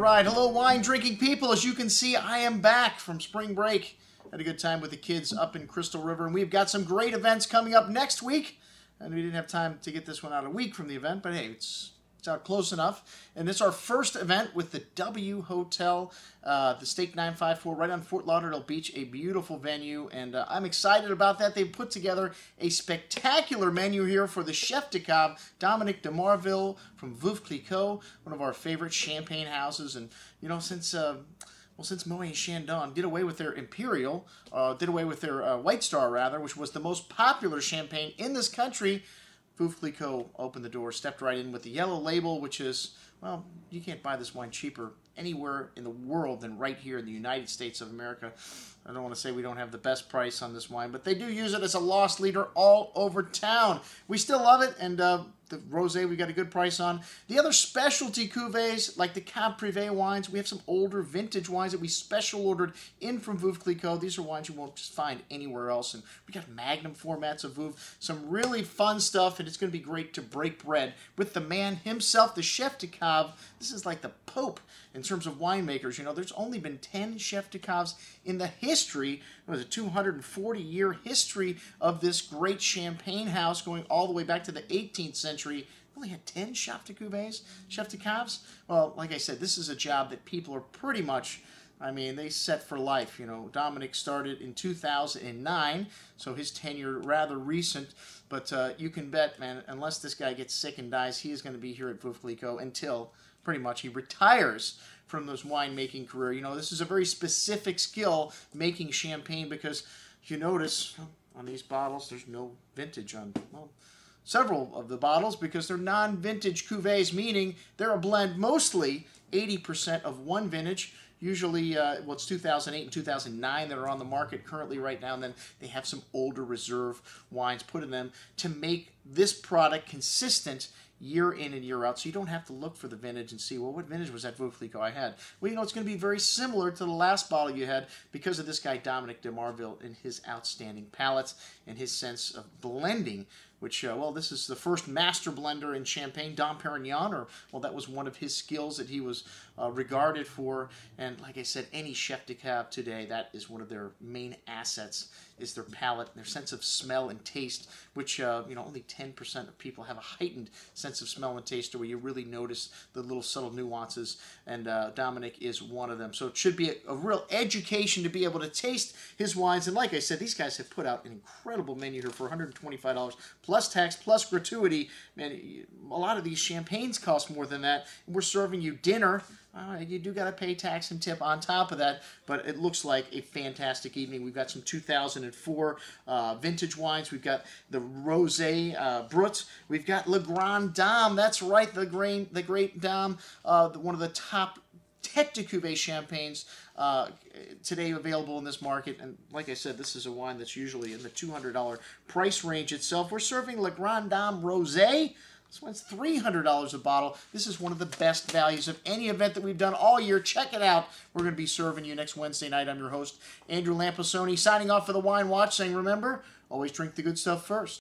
right. Hello, wine-drinking people. As you can see, I am back from spring break. Had a good time with the kids up in Crystal River, and we've got some great events coming up next week. And we didn't have time to get this one out a week from the event, but hey, it's out close enough. And it's our first event with the W Hotel, the Steak 954, right on Fort Lauderdale Beach, a beautiful venue. And I'm excited about that. They've put together a spectacular menu here for the chef de cave, Dominique Demarville from Veuve Clicquot, one of our favorite champagne houses. And, you know, since Moet Chandon did away with their Imperial, did away with their White Star, rather, which was the most popular champagne in this country, Veuve Clicquot opened the door, stepped right in with the yellow label, which is, well, you can't buy this wine cheaper anywhere in the world than right here in the United States of America. I don't want to say we don't have the best price on this wine, but they do use it as a loss leader all over town. We still love it, and the rosé we got a good price on. The other specialty cuvées, like the Cab Privé wines, we have some older vintage wines that we special ordered in from Veuve Clicquot. These are wines you won't just find anywhere else. And we got magnum formats of Veuve, some really fun stuff, and it's going to be great to break bread with the man himself, the chef de cave. This is like the Pope in terms of winemakers. You know, there's only been 10 chef de caves in the history, it was a 240-year history of this great champagne house going all the way back to the 18th century. Only had 10 chef de caves. Well, like I said, this is a job that people are pretty much, I mean, they set for life. You know, Dominic started in 2009, so his tenure rather recent. But you can bet, man, unless this guy gets sick and dies, he is going to be here at Veuve Clicquot until pretty much he retires from this winemaking career. You know, this is a very specific skill, making champagne, because you notice on these bottles there's no vintage on, well, several of the bottles, because they're non-vintage cuvées, meaning they're a blend mostly 80% of one vintage. Usually, well, it's 2008 and 2009 that are on the market currently right now, and then they have some older reserve wines put in them to make this product consistent year in and year out, so you don't have to look for the vintage and see, well, what vintage was that Veuve Clicquot I had? Well, you know, it's going to be very similar to the last bottle you had because of this guy, Dominique Demarville, and his outstanding palate and his sense of blending, which, well, this is the first master blender in champagne, Dom Perignon, or, well, that was one of his skills that he was regarded for. And like I said, any chef de cave today, that is one of their main assets, is their palate, their sense of smell and taste, which, you know, only 10% of people have a heightened sense of smell and taste, where you really notice the little subtle nuances, and Dominic is one of them. So it should be a real education to be able to taste his wines. And like I said, these guys have put out an incredible menu here for $125 plus tax plus gratuity. Man, a lot of these champagnes cost more than that. We're serving you dinner. You do got to pay tax and tip on top of that, but it looks like a fantastic evening. We've got some 2004 vintage wines. We've got the Rosé Brut. We've got Le Grand Dame. That's right, the Great Dame, one of the top tête de cuvée champagnes today available in this market. And like I said, this is a wine that's usually in the $200 price range itself. We're serving Le Grand Dame Rosé. This one's $300 a bottle. This is one of the best values of any event that we've done all year. Check it out. We're going to be serving you next Wednesday night. I'm your host, Andrew Lamposoni, signing off for the Wine Watch, saying, remember, always drink the good stuff first.